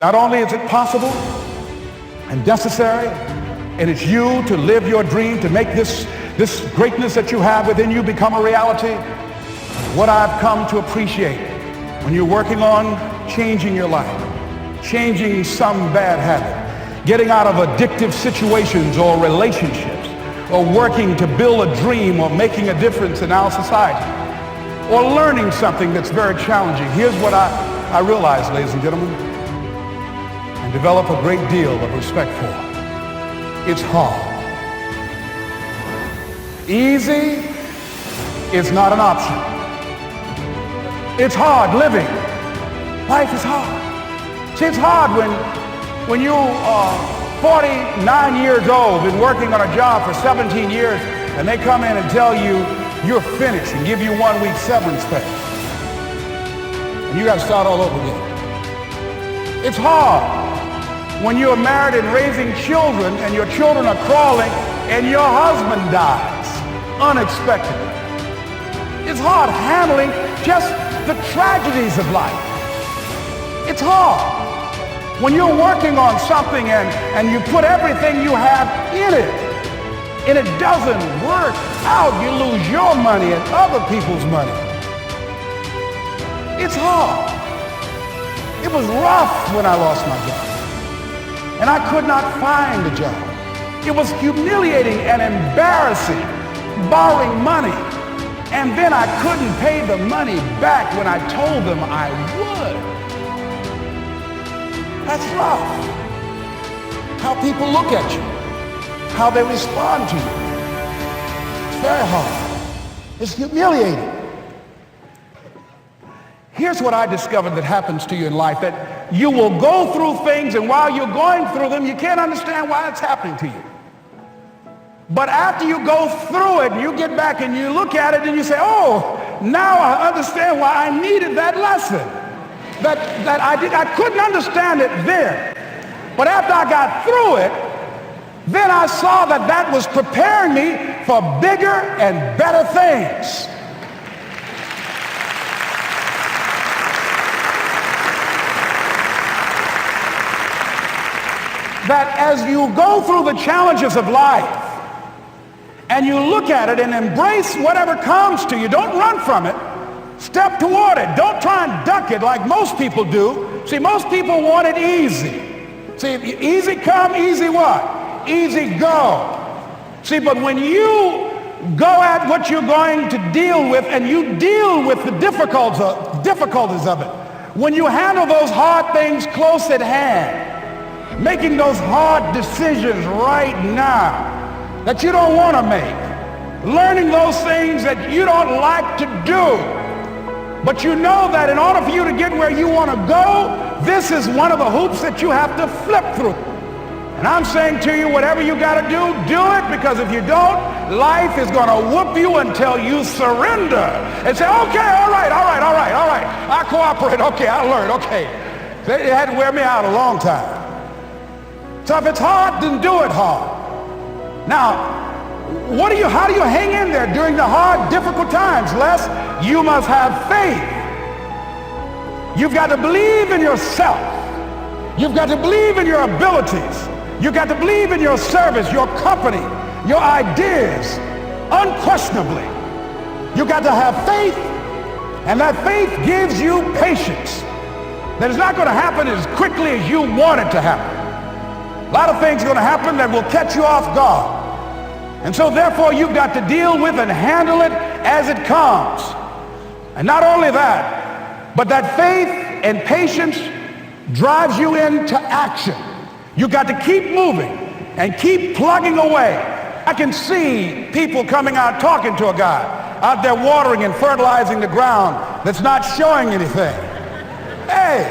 Not only is it possible and necessary, and it's you to live your dream, to make this greatness that you have within you become a reality. What I've come to appreciate when you're working on changing your life, changing some bad habit, getting out of addictive situations or relationships, or working to build a dream or making a difference in our society, or learning something that's very challenging. Here's what I realize, ladies and gentlemen, and develop a great deal of respect for. It's hard. Easy is not an option. It's hard living. Life is hard. See, it's hard when you are 49 years old, been working on a job for 17 years, and they come in and tell you you're finished and give you 1 week severance pay. And you got to start all over again. It's hard when you are married and raising children and your children are crawling and your husband dies unexpectedly. It's hard handling just the tragedies of life. It's hard when you're working on something and you put everything you have in it and it doesn't work out. You lose your money and other people's money. It's hard. It was rough when I lost my job. And I could not find a job. It was humiliating and embarrassing, borrowing money. And then I couldn't pay the money back when I told them I would. That's rough. How people look at you, how they respond to you. It's very hard. It's humiliating. Here's what I discovered that happens to you in life, that you will go through things, and while you're going through them, you can't understand why it's happening to you. But after you go through it, and you get back and you look at it and you say, oh, now I understand why I needed that lesson. That I couldn't understand it then. But after I got through it, then I saw that was preparing me for bigger and better things. That as you go through the challenges of life and you look at it and embrace whatever comes to you, don't run from it. Step toward it. Don't try and duck it like most people do. See, most people want it easy. See, easy come, easy what? Easy go. See, but when you go at what you're going to deal with and you deal with the difficulties of it, when you handle those hard things close at hand, making those hard decisions right now that you don't want to make, learning those things that you don't like to do, but you know that in order for you to get where you want to go, this is one of the hoops that you have to flip through. And I'm saying to you, whatever you got to do it, because if you don't, life is going to whoop you until you surrender and say, okay, all right, I cooperate, okay, I learned, okay. It had to wear me out a long time. So if it's hard, then do it hard. Now, how do you hang in there during the hard, difficult times, Les? You must have faith. You've got to believe in yourself. You've got to believe in your abilities. You've got to believe in your service, your company, your ideas, unquestionably. You've got to have faith, and that faith gives you patience. That it's not going to happen as quickly as you want it to happen. A lot of things are going to happen that will catch you off guard. And so therefore you've got to deal with and handle it as it comes. And not only that, but that faith and patience drives you into action. You've got to keep moving and keep plugging away. I can see people coming out talking to a guy out there watering and fertilizing the ground that's not showing anything. Hey,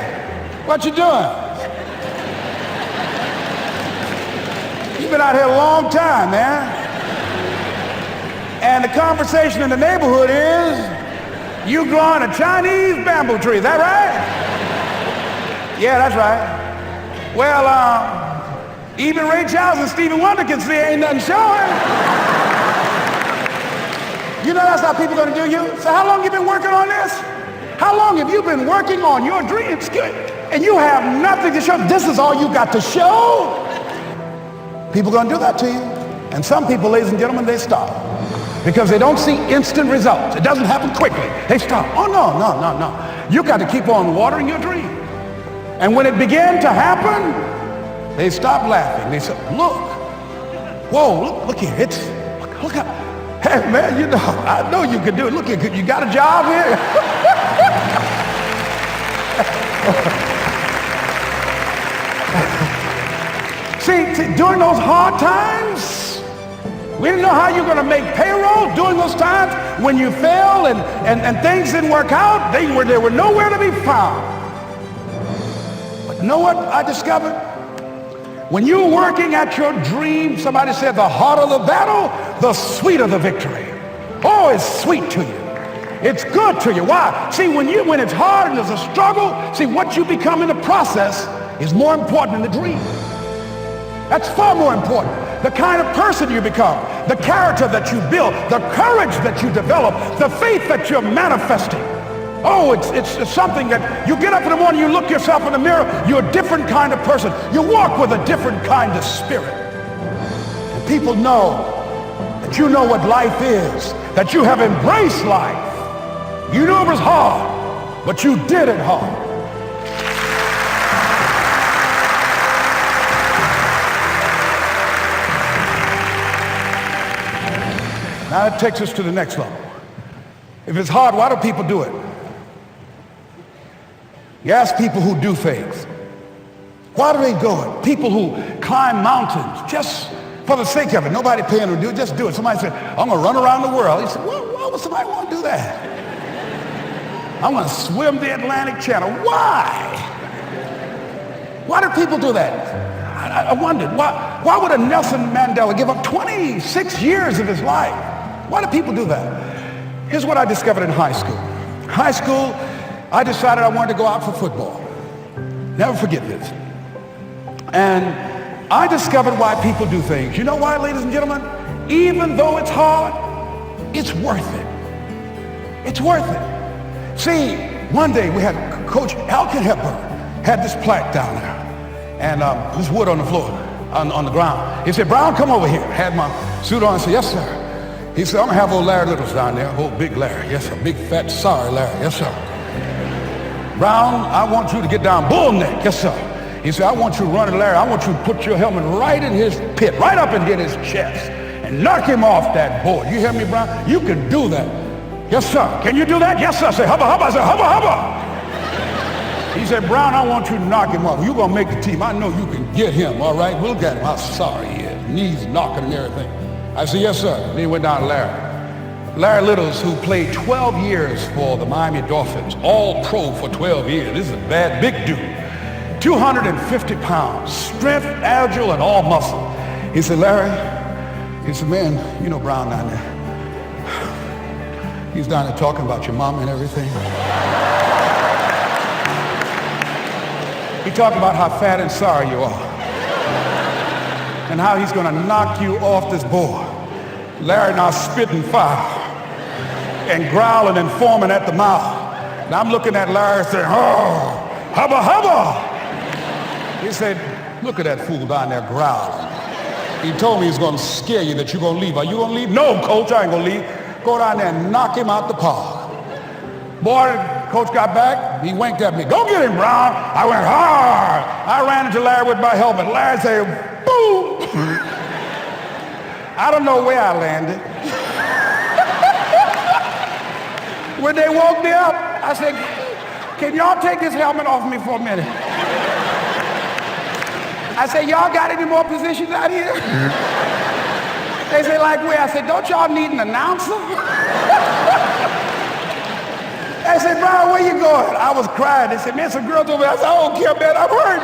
what you doing? You've been out here a long time, man. And the conversation in the neighborhood is, you growing a Chinese bamboo tree, is that right? Yeah, that's right. Well, even Ray Charles and Stevie Wonder can see ain't nothing showing. You know that's how people are going to do you? So how long you been working on this? How long have you been working on your dreams? Good. and you have nothing to show. This is all you got to show. People are going to do that to you. And some people, ladies and gentlemen, they stop because they don't see instant results. It doesn't happen quickly. They stop. Oh, no. You got to keep on watering your dream. And when it began to happen, they stopped laughing. They said, look, whoa, look here. Look how, hey, man, you know, I know you can do it. Look here, you got a job here? See, during those hard times, we didn't know how you were going to make payroll. During those times when you failed and things didn't work out, they were nowhere to be found. But you know what I discovered? When you're working at your dream, somebody said the harder the battle, the sweeter the victory. Oh, it's sweet to you. It's good to you. Why? See, when it's hard and there's a struggle, see, what you become in the process is more important than the dream. That's far more important. The kind of person you become, the character that you build, the courage that you develop, the faith that you're manifesting. Oh, it's something that you get up in the morning, you look yourself in the mirror, you're a different kind of person. You walk with a different kind of spirit. And people know that you know what life is, that you have embraced life. You knew it was hard, but you did it hard. Now that takes us to the next level. If it's hard, why do people do it? You ask people who do things, why do they do it? People who climb mountains just for the sake of it. Nobody paying them to do it, just do it. Somebody said, I'm going to run around the world. He said, well, why would somebody want to do that? I'm going to swim the Atlantic Channel. Why? Why do people do that? I wondered, why would a Nelson Mandela give up 26 years of his life? Why do people do that? Here's what I discovered in high school. High school, I decided I wanted to go out for football. Never forget this. And I discovered why people do things. You know why, ladies and gentlemen? Even though it's hard, it's worth it. It's worth it. See, one day we had Coach Alkin Hepburn had this plaque down there. And this wood on the floor, on the ground. He said, Brown, come over here. Had my suit on. I said, yes, sir. He said, I'm going to have old Larry Littles down there. Old big Larry. Yes, sir. Big, fat, sorry Larry. Yes, sir. Brown, I want you to get down bull neck. Yes, sir. He said, I want you to run at Larry. I want you to put your helmet right in his pit, right up and get his chest, and knock him off that board. You hear me, Brown? You can do that. Yes, sir. Can you do that? Yes, sir. I said, hubba, hubba. I said, hubba, hubba. He said, Brown, I want you to knock him off. You're going to make the team. I know you can get him, all right? We'll get him. How sorry he is. Knees knocking and everything. I said, yes, sir. Then he went down to Larry. Larry Littles, who played 12 years for the Miami Dolphins, all pro for 12 years. This is a bad, big dude. 250 pounds, strength, agile, and all muscle. He said, Larry, he said, man, you know Brown down there. He's down there talking about your mom and everything. He talked about how fat and sorry you are and how he's going to knock you off this board. Larry now spitting fire and growling and foaming at the mouth. Now I'm looking at Larry saying, oh, hubba, hubba. He said, look at that fool down there growling. He told me he's going to scare you, that you're going to leave. Are you going to leave? No, coach, I ain't going to leave. Go down there and knock him out the park. Boy, coach got back. He winked at me. Go get him, Brown. I went hard. I ran into Larry with my helmet. Larry said, boom. I don't know where I landed. When they woke me up, I said, can y'all take this helmet off me for a minute? I said, y'all got any more positions out here? They said, like where? I said, don't y'all need an announcer? I said, Brown, where you going? I was crying. They said, man, some girls over there. I said, I don't care, man. I'm hurt.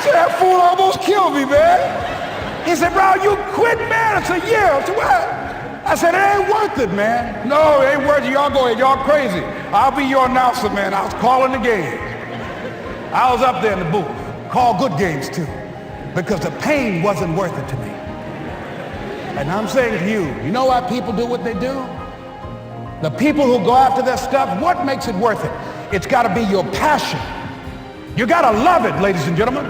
So that fool almost killed me, man. He said, Brown, you quit, man. I said, yeah. I said, what? I said, it ain't worth it, man. No, it ain't worth it. Y'all go ahead. Y'all crazy. I'll be your announcer, man. I was calling the game. I was up there in the booth. Call good games, too. Because the pain wasn't worth it to me. And I'm saying to you, you know why people do what they do? The people who go after their stuff, what makes it worth it? It's got to be your passion. You gotta love it, ladies and gentlemen.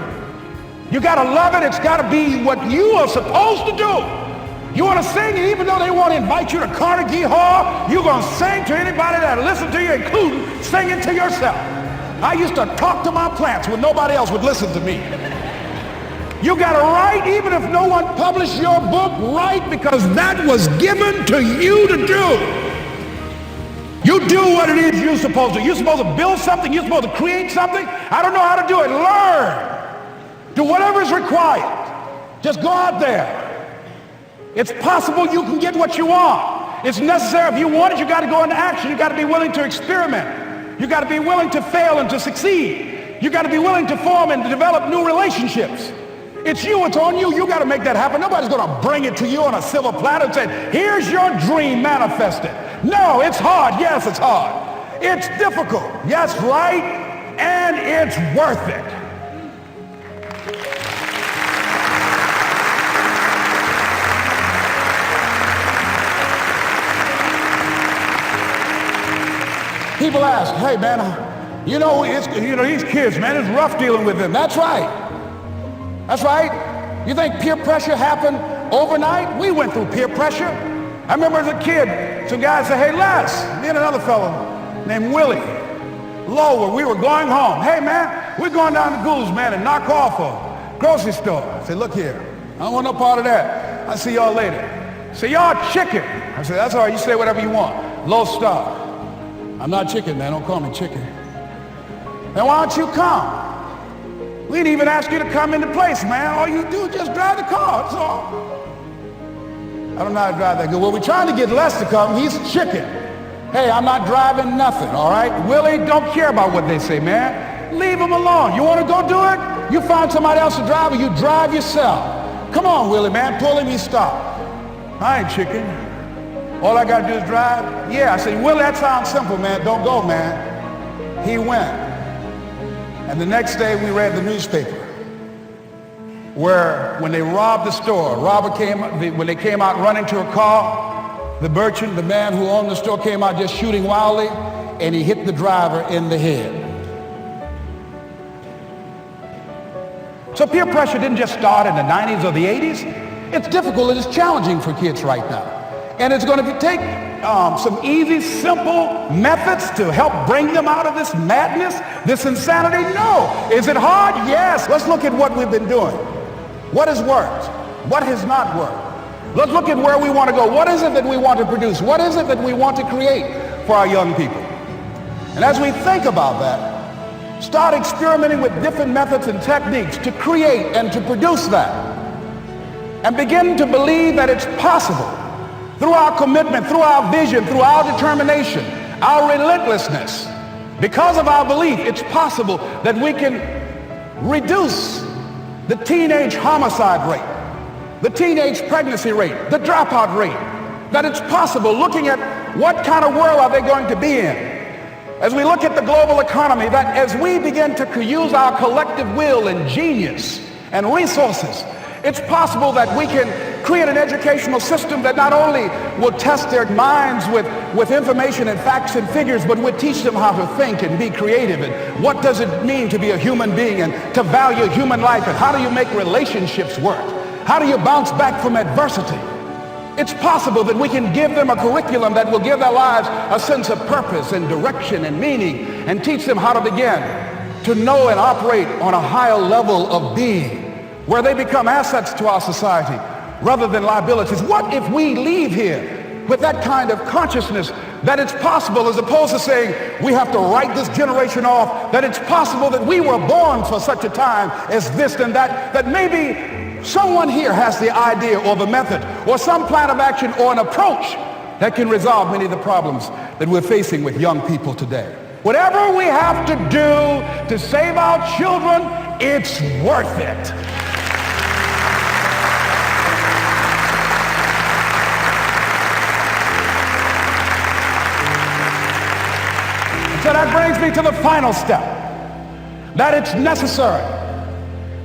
You gotta love it. It's gotta be what you are supposed to do. You want to sing, and even though they want to invite you to Carnegie Hall, you're going to sing to anybody that listen to you, including singing to yourself. I used to talk to my plants when nobody else would listen to me. You got to write, even if no one published your book, write, because that was given to you to do. You do what it is you're supposed to. You're supposed to build something. You're supposed to create something. I don't know how to do it. Learn. Do whatever is required. Just go out there. It's possible you can get what you want. It's necessary. If you want it, you got to go into action. You got to be willing to experiment. You got to be willing to fail and to succeed. You got to be willing to form and to develop new relationships. It's you. It's on you. You got to make that happen. Nobody's going to bring it to you on a silver platter and say, here's your dream manifested. No, it's hard. Yes, it's hard. It's difficult. Yes, right. And it's worth it. People ask, hey man, these kids, man, it's rough dealing with them. That's right. That's right. You think peer pressure happened overnight? We went through peer pressure. I remember as a kid, some guys said, hey Les, me and another fellow named Willie Lower, we were going home. Hey man, we're going down to Goulds, man, and knock off a grocery store. I said, look here, I don't want no part of that. I'll see y'all later. Say, y'all chicken. I said, that's all right, you say whatever you want. Low star. I'm not chicken, man. Don't call me chicken. Then why don't you come? We didn't even ask you to come into place, man. All you do is just drive the car. That's all. I don't know how to drive that good. Well, we're trying to get Les to come. He's chicken. Hey, I'm not driving nothing, all right? Willie, don't care about what they say, man. Leave him alone. You want to go do it? You find somebody else to drive, or you drive yourself. Come on, Willie, man. Pull him, he stop. I ain't chicken. All I got to do is drive? Yeah. I said, Willie, that sounds simple, man. Don't go, man. He went. And the next day we read the newspaper where when they robbed the store, when they came out running to a car, the merchant, the man who owned the store, came out just shooting wildly, and he hit the driver in the head. So peer pressure didn't just start in the 90s or the 80s. It's difficult. It is challenging for kids right now. And it's going to take some easy, simple methods to help bring them out of this madness, this insanity? No. Is it hard? Yes. Let's look at what we've been doing. What has worked? What has not worked? Let's look at where we want to go. What is it that we want to produce? What is it that we want to create for our young people? And as we think about that, start experimenting with different methods and techniques to create and to produce that. And begin to believe that it's possible. Through our commitment, through our vision, through our determination, our relentlessness, because of our belief, it's possible that we can reduce the teenage homicide rate, the teenage pregnancy rate, the dropout rate, that it's possible, looking at what kind of world are they going to be in. As we look at the global economy, that as we begin to use our collective will and genius and resources, it's possible that we can create an educational system that not only will test their minds with information and facts and figures, but will teach them how to think and be creative, and what does it mean to be a human being and to value human life, and how do you make relationships work? How do you bounce back from adversity? It's possible that we can give them a curriculum that will give their lives a sense of purpose and direction and meaning, and teach them how to begin to know and operate on a higher level of being, where they become assets to our society rather than liabilities. What if we leave here with that kind of consciousness that it's possible, as opposed to saying we have to write this generation off, that it's possible that we were born for such a time as this and that, that maybe someone here has the idea or the method or some plan of action or an approach that can resolve many of the problems that we're facing with young people today. Whatever we have to do to save our children, it's worth it. So that brings me to the final step, that it's necessary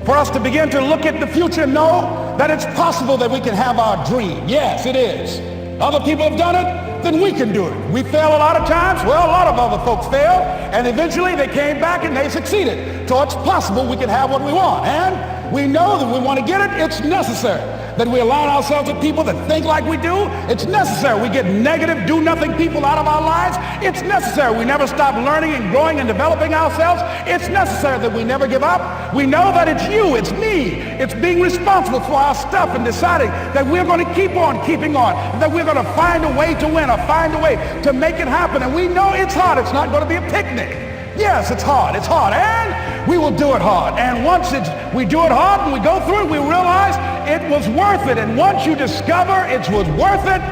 for us to begin to look at the future and know that it's possible that we can have our dream. Yes, it is. Other people have done it. then we can do it. We fail a lot of times. Well, a lot of other folks fail, and eventually they came back and they succeeded. So it's possible we can have what we want. And we know that we want to get it. It's necessary that we align ourselves with people that think like we do. It's necessary we get negative, do-nothing people out of our lives. It's necessary we never stop learning and growing and developing ourselves. It's necessary that we never give up. We know that it's you, it's me. It's being responsible for our stuff and deciding that we're going to keep on keeping on, that we're going to find a way to win or find a way to make it happen. And we know it's hard. It's not going to be a picnic. Yes, it's hard, and we will do it hard. And once we do it hard and we go through it, we realize it was worth it. And once you discover it was worth it,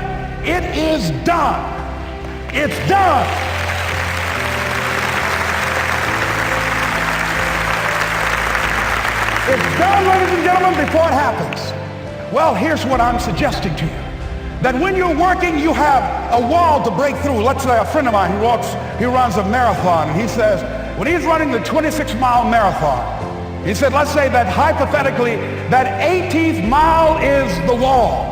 it is done. It's done. It's done, ladies and gentlemen, before it happens. Well, here's what I'm suggesting to you. That when you're working, you have a wall to break through. Let's say a friend of mine he runs a marathon, and he says, when he's running the 26-mile marathon, he said, let's say that hypothetically, that 18th mile is the wall.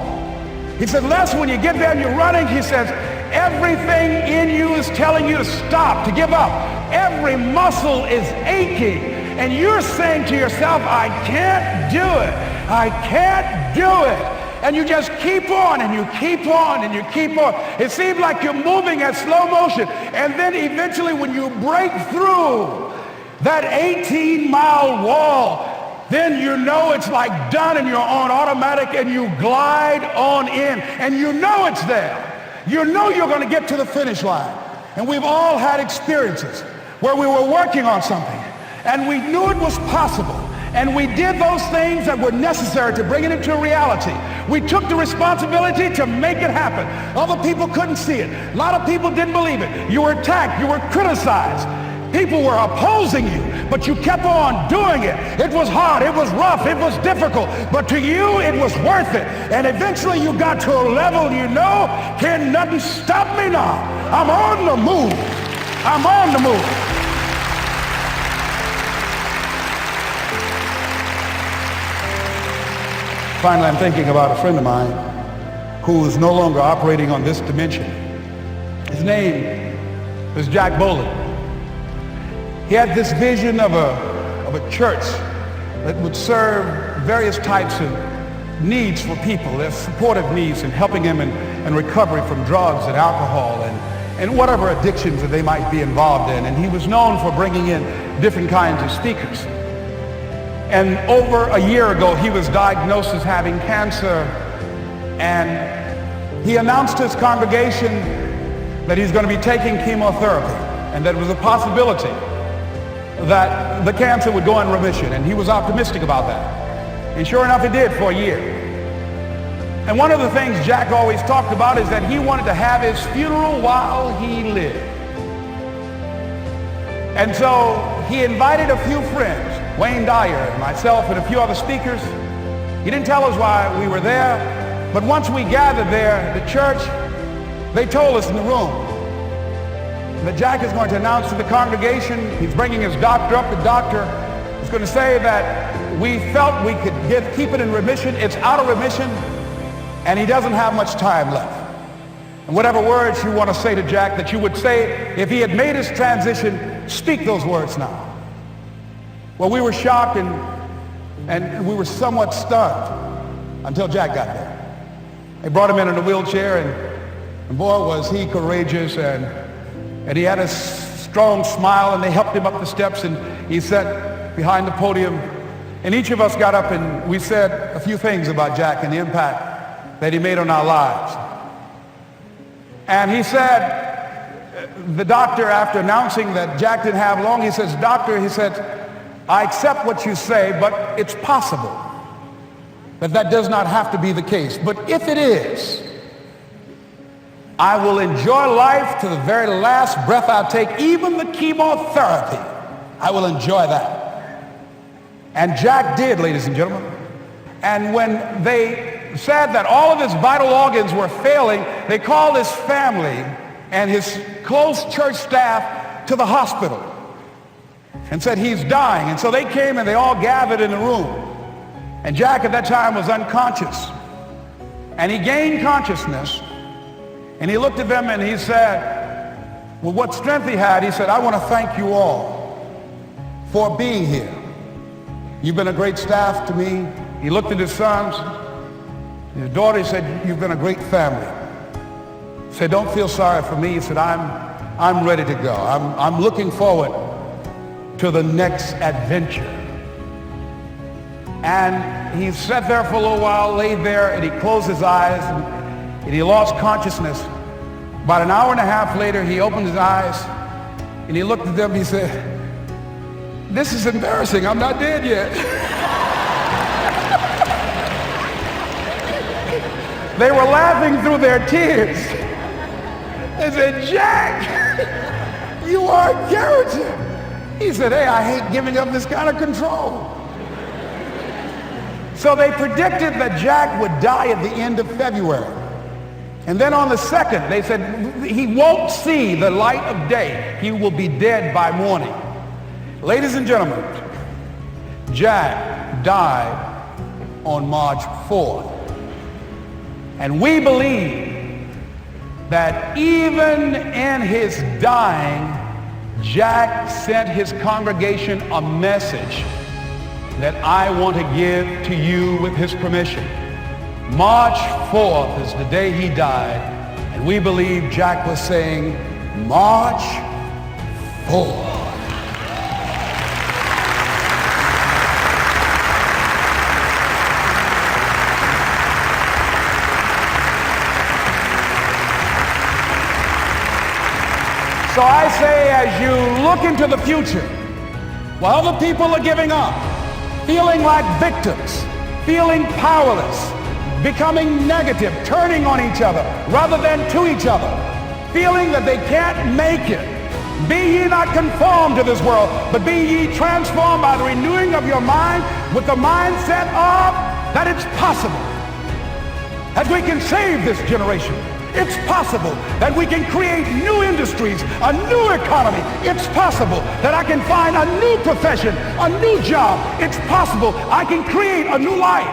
He said, Les, when you get there and you're running, he says, everything in you is telling you to stop, to give up. Every muscle is aching, and you're saying to yourself, I can't do it. I can't do it. And you just keep on and you keep on and you keep on. It seems like you're moving at slow motion. And then eventually when you break through that 18-mile wall, then you know it's like done and you're on automatic and you glide on in. And you know it's there. You know you're going to get to the finish line. And we've all had experiences where we were working on something and we knew it was possible. And we did those things that were necessary to bring it into reality. We took the responsibility to make it happen. Other people couldn't see it. A lot of people didn't believe it. You were attacked. You were criticized. People were opposing you, but you kept on doing it. It was hard. It was rough. It was difficult. But to you, it was worth it. And eventually you got to a level you know, can nothing stop me now. I'm on the move. I'm on the move. Finally, I'm thinking about a friend of mine who is no longer operating on this dimension. His name is Jack Boland. He had this vision of a church that would serve various types of needs for people, their supportive needs and helping them in recovery from drugs and alcohol and whatever addictions that they might be involved in. And he was known for bringing in different kinds of speakers. And over a year ago, he was diagnosed as having cancer, and he announced to his congregation that he's going to be taking chemotherapy and that it was a possibility that the cancer would go in remission, and he was optimistic about that. And sure enough, it did for a year. And one of the things Jack always talked about is that he wanted to have his funeral while he lived. And so he invited a few friends, Wayne Dyer, myself, and a few other speakers. He didn't tell us why we were there, but once we gathered there, the church, they told us in the room that Jack is going to announce to the congregation, he's bringing his doctor up. The doctor is going to say that we felt we could keep it in remission. It's out of remission, and he doesn't have much time left. And whatever words you want to say to Jack that you would say if he had made his transition, speak those words now. Well, we were shocked and we were somewhat stunned until Jack got there. They brought him in a wheelchair, and boy, was he courageous, and he had a strong smile, and they helped him up the steps, and he sat behind the podium, and each of us got up and we said a few things about Jack and the impact that he made on our lives. And he said, the doctor, after announcing that Jack didn't have long, he says, doctor, he said, I accept what you say, but it's possible that does not have to be the case. But if it is, I will enjoy life to the very last breath I take, even the chemotherapy. I will enjoy that. And Jack did, ladies and gentlemen. And when they said that all of his vital organs were failing, they called his family and his close church staff to the hospital and said he's dying. And so they came and they all gathered in the room. And Jack at that time was unconscious. And he gained consciousness. And he looked at them and he said, with what strength he had, he said, I want to thank you all for being here. You've been a great staff to me. He looked at his sons, his daughter. He said, you've been a great family. He said, don't feel sorry for me. He said, I'm ready to go. I'm looking forward to the next adventure. And he sat there for a little while, laid there, and he closed his eyes, and he lost consciousness. About an hour and a half later, he opened his eyes, and he looked at them, and he said, this is embarrassing. I'm not dead yet. They were laughing through their tears. They said, Jack, you are a character. He said, hey, I hate giving up this kind of control. So they predicted that Jack would die at the end of February. And then on the 2nd, they said, he won't see the light of day. He will be dead by morning. Ladies and gentlemen, Jack died on March 4th. And we believe that even in his dying, Jack sent his congregation a message that I want to give to you with his permission. March 4th is the day he died, and we believe Jack was saying, March 4th. So I say, as you look into the future, while other people are giving up, feeling like victims, feeling powerless, becoming negative, turning on each other rather than to each other, feeling that they can't make it, be ye not conformed to this world, but be ye transformed by the renewing of your mind with the mindset of that it's possible that we can save this generation. It's possible that we can create new industries, a new economy. It's possible that I can find a new profession, a new job. It's possible I can create a new life.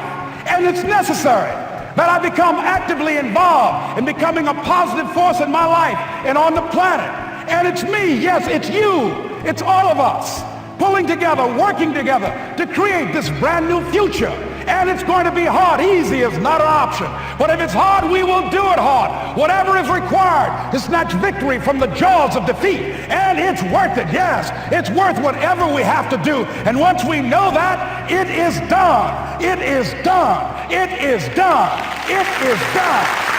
And it's necessary that I become actively involved in becoming a positive force in my life and on the planet. And it's me, yes, it's you, it's all of us pulling together, working together to create this brand new future. And it's going to be hard. Easy is not an option. But if it's hard, we will do it hard. Whatever is required to snatch victory from the jaws of defeat. And it's worth it, yes. It's worth whatever we have to do. And once we know that, it is done. It is done. It is done. It is done.